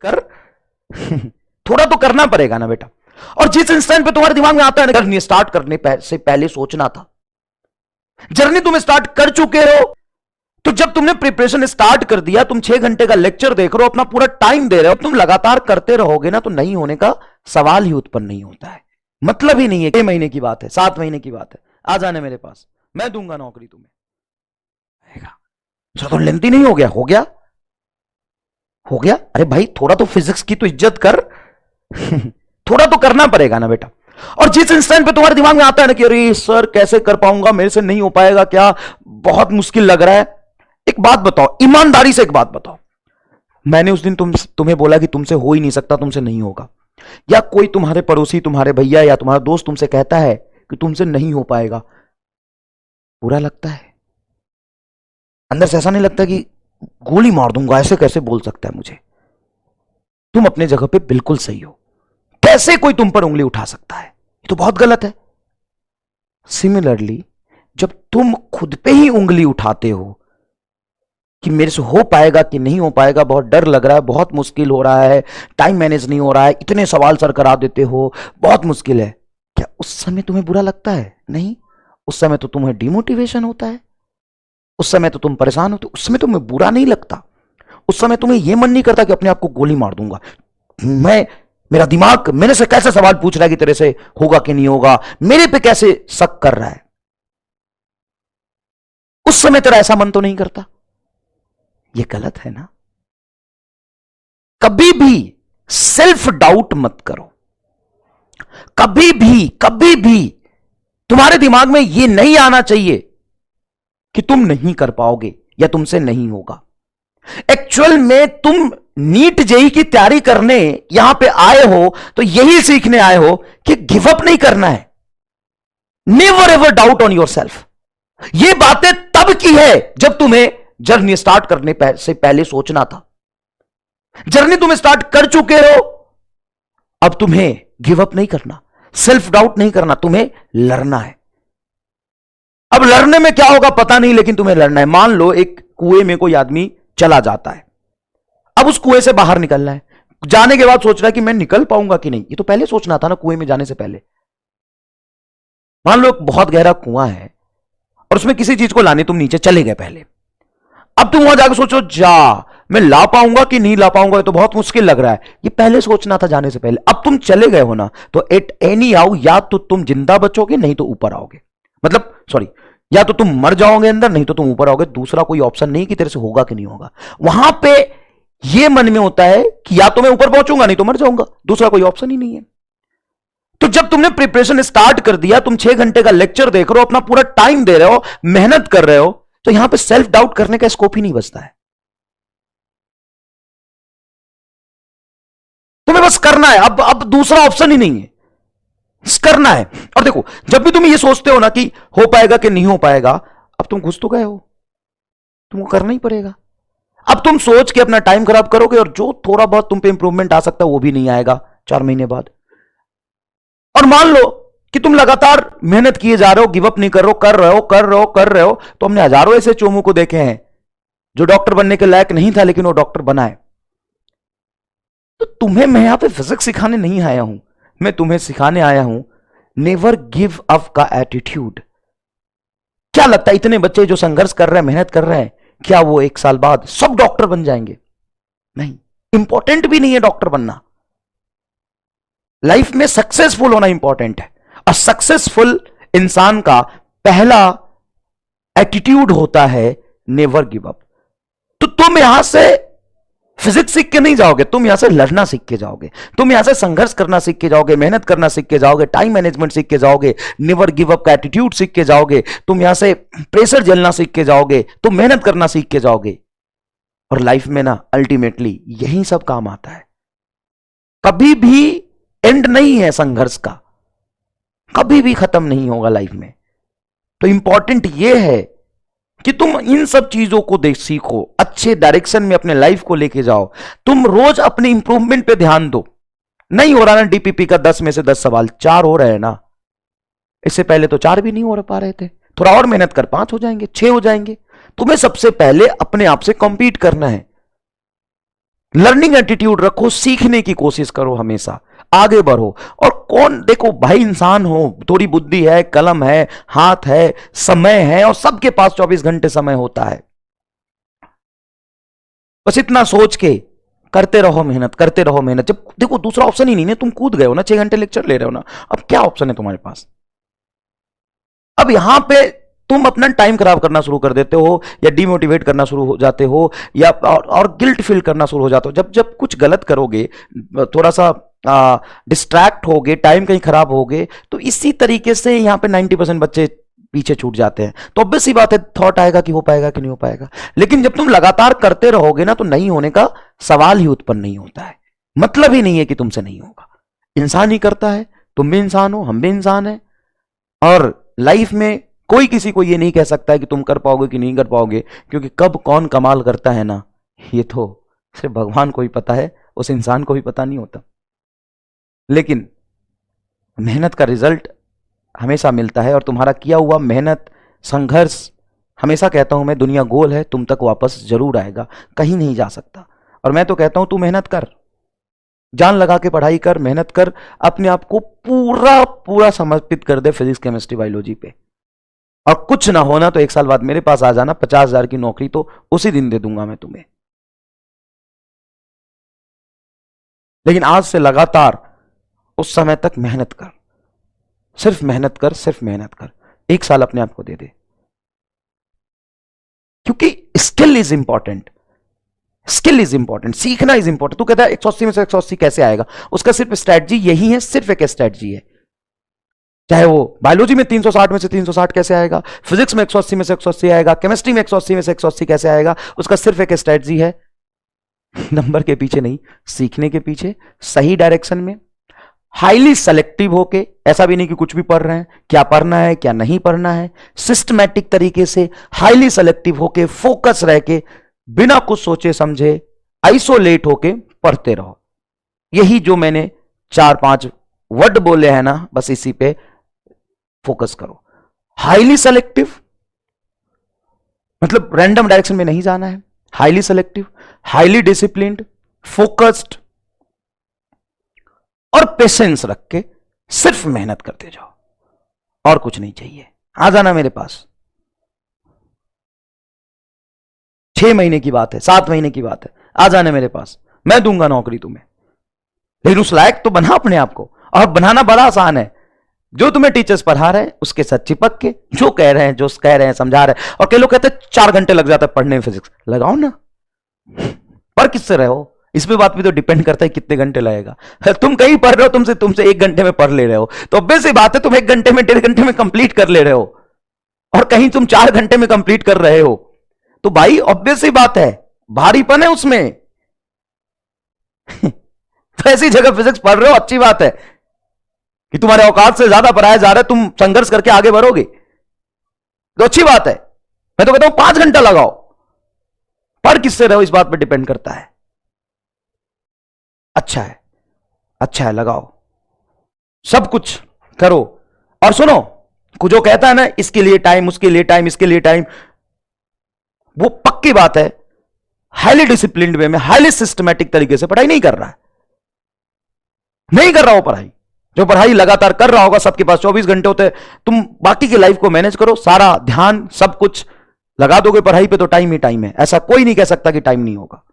कर थोड़ा तो करना पड़ेगा ना बेटा। और जिस इंस्टेंट पे तुम्हारे दिमाग में आता है ना, स्टार्ट करने से पहले सोचना था, जर्नी तुम स्टार्ट कर चुके हो। तो जब तुमने प्रिपरेशन स्टार्ट कर दिया, तुम 6 घंटे का लेक्चर देख रहे हो, अपना पूरा टाइम दे रहे हो, तुम लगातार करते रहोगे ना, तो नहीं होने का सवाल ही उत्पन्न नहीं होता है। मतलब ही नहीं है 6 महीने की बात है, 7 महीने की बात है, आ जाने मेरे पास, मैं दूंगा नौकरी तुम्हें। तो लेंथी नहीं हो गया? हो गया, हो गया। अरे भाई थोड़ा तो फिजिक्स की तो इज्जत कर थोड़ा तो करना पड़ेगा ना बेटा। और जिस इंस्टेंट पे तुम्हारे दिमाग में आता है ना कि अरे सर कैसे कर पाऊंगा, मेरे से नहीं हो पाएगा, क्या बहुत मुश्किल लग रहा है, एक बात बताओ, ईमानदारी से एक बात बताओ, मैंने उस दिन तुम्हें बोला कि तुमसे हो ही नहीं सकता, तुमसे नहीं होगा, या कोई तुम्हारे पड़ोसी, तुम्हारे भैया या तुम्हारा दोस्त तुमसे कहता है कि तुमसे नहीं हो पाएगा, बुरा लगता है? अंदर से ऐसा नहीं लगता कि गोली मार दूंगा, ऐसे कैसे बोल सकता है मुझे? तुम अपने जगह पे बिल्कुल सही हो, कैसे कोई तुम पर उंगली उठा सकता है? ये तो बहुत गलत है। सिमिलरली जब तुम खुद पे ही उंगली उठाते हो कि मेरे से हो पाएगा कि नहीं हो पाएगा, बहुत डर लग रहा है, बहुत मुश्किल हो रहा है, टाइम मैनेज नहीं हो रहा है, इतने सवाल सर करा देते हो, बहुत मुश्किल है, क्या उस समय तुम्हें बुरा लगता है? नहीं, उस समय तो तुम्हें डिमोटिवेशन होता है, उस समय तो तुम परेशान होते हो, उस समय तुम्हें बुरा नहीं लगता, उस समय तुम्हें यह मन नहीं करता कि अपने आप को गोली मार दूंगा, मेरा दिमाग मेरे से कैसे सवाल पूछ रहा है कि तेरे से होगा कि नहीं होगा, मेरे पे कैसे शक कर रहा है। उस समय तेरा ऐसा मन तो नहीं करता? ये गलत है ना। कभी भी सेल्फ डाउट मत करो, कभी भी तुम्हारे दिमाग में यह नहीं आना चाहिए कि तुम नहीं कर पाओगे या तुमसे नहीं होगा। एक्चुअल में तुम नीट जेई की तैयारी करने यहां पे आए हो तो यही सीखने आए हो कि गिव अप नहीं करना है। Never ever doubt on your self. ये बातें तब की है जब तुम्हें जर्नी स्टार्ट करने से पहले सोचना था। जर्नी तुम स्टार्ट कर चुके हो, अब तुम्हें गिव अप नहीं करना, सेल्फ डाउट नहीं करना, तुम्हें लड़ना है। अब लड़ने में क्या होगा पता नहीं, लेकिन तुम्हें लड़ना है। मान लो एक कुएं में कोई आदमी चला जाता है, अब उस कुएं से बाहर निकलना है, जाने के बाद सोच रहा है कि मैं निकल पाऊंगा कि नहीं। ये तो पहले सोचना था ना, कुएं में जाने से पहले। मान लो बहुत गहरा कुआं है और उसमें किसी चीज को लाने तुम नीचे चले गए पहले, अब तुम वहां जाकर सोचो जा मैं ला पाऊंगा कि नहीं ला पाऊंगा, ये तो बहुत मुश्किल लग रहा है। ये पहले सोचना था जाने से पहले। अब तुम चले गए हो ना, तो एट एनी हाउ या तो तुम जिंदा बचोगे नहीं तो ऊपर आओगे, मतलब सॉरी, या तो तुम मर जाओगे अंदर नहीं तो तुम ऊपर आओगे। दूसरा कोई ऑप्शन नहीं कि तेरे से होगा कि नहीं होगा। वहां पे ये मन में होता है कि या तो मैं ऊपर पहुंचूंगा नहीं तो मर जाऊंगा, दूसरा कोई ऑप्शन ही नहीं है। तो जब तुमने प्रिपरेशन स्टार्ट कर दिया, तुम 6 घंटे का लेक्चर देख रहे हो, अपना पूरा टाइम दे रहे हो, मेहनत कर रहे हो, तो यहां पे सेल्फ डाउट करने का स्कोप ही नहीं बचता है। तुम्हें बस करना है, अब दूसरा ऑप्शन ही नहीं है, करना है। और देखो जब भी तुम ये सोचते हो ना कि हो पाएगा कि नहीं हो पाएगा, अब तुम घुस तो गए हो, तुमको करना ही पड़ेगा। अब तुम सोच के अपना टाइम खराब करोगे और जो थोड़ा बहुत तुम पे इंप्रूवमेंट आ सकता है वो भी नहीं आएगा 4 महीने बाद। और मान लो कि तुम लगातार मेहनत किए जा रहे हो, गिव अप नहीं कर रहे हो, कर रहे हो, तो हमने हजारों ऐसे चोमू को देखे हैं जो डॉक्टर बनने के लायक नहीं था लेकिन वो डॉक्टर बना है। तो तुम्हें मैं यहां पे फिजिक्स सिखाने नहीं आया हूं, मैं तुम्हें सिखाने आया हूं नेवर गिव अप का एटीट्यूड। क्या लगता है इतने बच्चे जो संघर्ष कर रहे हैं, मेहनत कर रहे हैं, क्या वो 1 साल बाद सब डॉक्टर बन जाएंगे? नहीं, इंपॉर्टेंट भी नहीं है डॉक्टर बनना। लाइफ में सक्सेसफुल होना इंपॉर्टेंट है, और सक्सेसफुल इंसान का पहला एटीट्यूड होता है नेवर गिव अप। तो तुम यहां से फिजिक्स सीख के नहीं जाओगे, तुम यहां से लड़ना सीख के जाओगे, तुम यहां से संघर्ष करना सीख के जाओगे, मेहनत करना सीख के जाओगे, टाइम मैनेजमेंट सीख के जाओगे, नेवर गिव अप का एटीट्यूड सीख के जाओगे, तुम यहां से प्रेशर झेलना सीख के जाओगे, तुम मेहनत करना सीख के जाओगे। और लाइफ में ना अल्टीमेटली यही सब काम आता है। कभी भी एंड नहीं है संघर्ष का, कभी भी खत्म नहीं होगा लाइफ में। तो इंपॉर्टेंट यह है कि तुम इन सब चीजों को देख सीखो, अच्छे डायरेक्शन में अपने लाइफ को लेके जाओ। तुम रोज अपने इंप्रूवमेंट पे ध्यान दो। नहीं हो रहा ना डीपीपी का 10 में से 10 सवाल, 4 हो रहे हैं ना, इससे पहले तो 4 भी नहीं हो पा रहे थे, थोड़ा और मेहनत कर 5 हो जाएंगे, 6 हो जाएंगे। तुम्हें सबसे पहले अपने आप से कॉम्पीट करना है। लर्निंग एटीट्यूड रखो, सीखने की कोशिश करो, हमेशा आगे बढ़ो। और कौन, देखो भाई, इंसान हो, थोड़ी बुद्धि है, कलम है, हाथ है, समय है, और सबके पास 24 घंटे समय होता है। बस इतना सोच के करते रहो मेहनत, करते रहो मेहनत। जब देखो दूसरा ऑप्शन ही नहीं है, तुम कूद गए हो ना, 6 घंटे लेक्चर ले रहे हो ना, अब क्या ऑप्शन है तुम्हारे पास? अब यहां पे तुम अपना टाइम खराब करना शुरू कर देते हो, या डिमोटिवेट करना शुरू हो जाते हो, या और गिल्ट फील करना शुरू हो जाते हो। जब जब कुछ गलत करोगे, थोड़ा सा डिस्ट्रैक्ट होगे, टाइम कहीं खराब होगे, तो इसी तरीके से यहां पे 90% बच्चे पीछे छूट जाते हैं। तो ऑब्वियस सी बात है, थॉट आएगा कि हो पाएगा कि नहीं हो पाएगा। लेकिन जब तुम लगातार करते रहोगे ना, तो नहीं होने का सवाल ही उत्पन्न नहीं होता है। मतलब ही नहीं है कि तुमसे नहीं होगा। इंसान ही करता है, तुम भी इंसान हो, हम भी इंसान है। और लाइफ में कोई किसी को ये नहीं कह सकता है कि तुम कर पाओगे कि नहीं कर पाओगे, क्योंकि कब कौन कमाल करता है ना, ये तो सिर्फ भगवान को ही पता है, उस इंसान को भी पता नहीं होता। लेकिन मेहनत का रिजल्ट हमेशा मिलता है, और तुम्हारा किया हुआ मेहनत, संघर्ष, हमेशा कहता हूं मैं, दुनिया गोल है, तुम तक वापस जरूर आएगा, कहीं नहीं जा सकता। और मैं तो कहता हूं तू मेहनत कर, जान लगा के पढ़ाई कर, मेहनत कर, अपने आप को पूरा पूरा समर्पित कर दे फिजिक्स, केमिस्ट्री, बायोलॉजी पे। और कुछ ना होना तो 1 साल बाद मेरे पास आ जाना, 50,000 की नौकरी तो उसी दिन दे दूंगा मैं तुम्हें। लेकिन आज से लगातार उस समय तक मेहनत कर, सिर्फ मेहनत कर, सिर्फ मेहनत कर। 1 साल अपने आप को दे दे, क्योंकि skill is important, skill is important, सीखना इज इंपॉर्टेंट। तू कहता है 180 में से 180 कैसे आएगा, उसका सिर्फ स्ट्रैटेजी यही है, सिर्फ एक स्ट्रैटेजी है। चाहे वो बायोलॉजी में 360 में से 360 कैसे आएगा, फिजिक्स में 180 में से 180 आएगा, केमिस्ट्री में 180 में से 180 कैसे आएगा, उसका सिर्फ एक स्ट्रैटेजी है, नंबर के पीछे नहीं, सीखने के पीछे, सही डायरेक्शन में, हाईली सेलेक्टिव होके। ऐसा भी नहीं कि कुछ भी पढ़ रहे हैं, क्या पढ़ना है क्या नहीं पढ़ना है, सिस्टमैटिक तरीके से, हाईली सेलेक्टिव होके, फोकस रह के, बिना कुछ सोचे समझे, आइसोलेट होके पढ़ते रहो। यही जो मैंने 4-5 वर्ड बोले हैं ना, बस इसी पे फोकस करो। हाईली सेलेक्टिव मतलब रैंडम डायरेक्शन में नहीं जाना है, highly selective, highly disciplined, focused और पेशेंस रख के सिर्फ मेहनत करते जाओ, और कुछ नहीं चाहिए। आ जाना मेरे पास, 6 महीने की बात है, 7 महीने की बात है, आ जाने मेरे पास, मैं दूंगा नौकरी तुम्हें। लेकिन उस लायक तो बना अपने आप को, और बनाना बड़ा आसान है। जो तुम्हें टीचर्स पढ़ा रहे हैं उसके साथ चिपक के, जो कह रहे हैं, जो कह रहे हैं, समझा रहे हैं। और कई लोग कहते हैं 4 घंटे लग जाता है पढ़ने में फिजिक्स, लगाओ ना, पढ़ किससे रहे हो, इस पे बात भी तो डिपेंड करता है कितने घंटे लगेगा। तुम कहीं पढ़ रहे हो, तुमसे 1 घंटे में पढ़ ले रहे हो, तो ऑब्वियस सी बात है तुम 1 घंटे में, 1.5 घंटे में कंप्लीट कर ले रहे हो, और कहीं तुम 4 घंटे में कंप्लीट कर रहे हो, तो भाई ऑब्वियस सी बात है भारीपन है उसमें। तो ऐसी जगह फिजिक्स पढ़ रहे हो, अच्छी बात है कि तुम्हारे औकात से ज्यादा पढ़ाया जा रहा है, तुम संघर्ष करके आगे बढ़ोगे तो अच्छी बात है। मैं तो कहता हूं 5 घंटा लगाओ, पढ़ किससे रहो इस बात पर डिपेंड करता है। अच्छा है, अच्छा है, लगाओ, सब कुछ करो। और सुनो, कुछ जो कहता है ना, इसके लिए टाइम, उसके लिए टाइम, इसके लिए टाइम, वो पक्की बात है, हाईली डिसिप्लिन्ड वे में, हाईली सिस्टमैटिक तरीके से पढ़ाई नहीं कर रहा है, नहीं कर रहा हो पढ़ाई। जो पढ़ाई लगातार कर रहा होगा, सबके पास 24 घंटे होते हैं, तुम बाकी की लाइफ को मैनेज करो, सारा ध्यान सब कुछ लगा दोगे पढ़ाई पे, तो टाइम ही टाइम है। ऐसा कोई नहीं कह सकता कि टाइम नहीं होगा।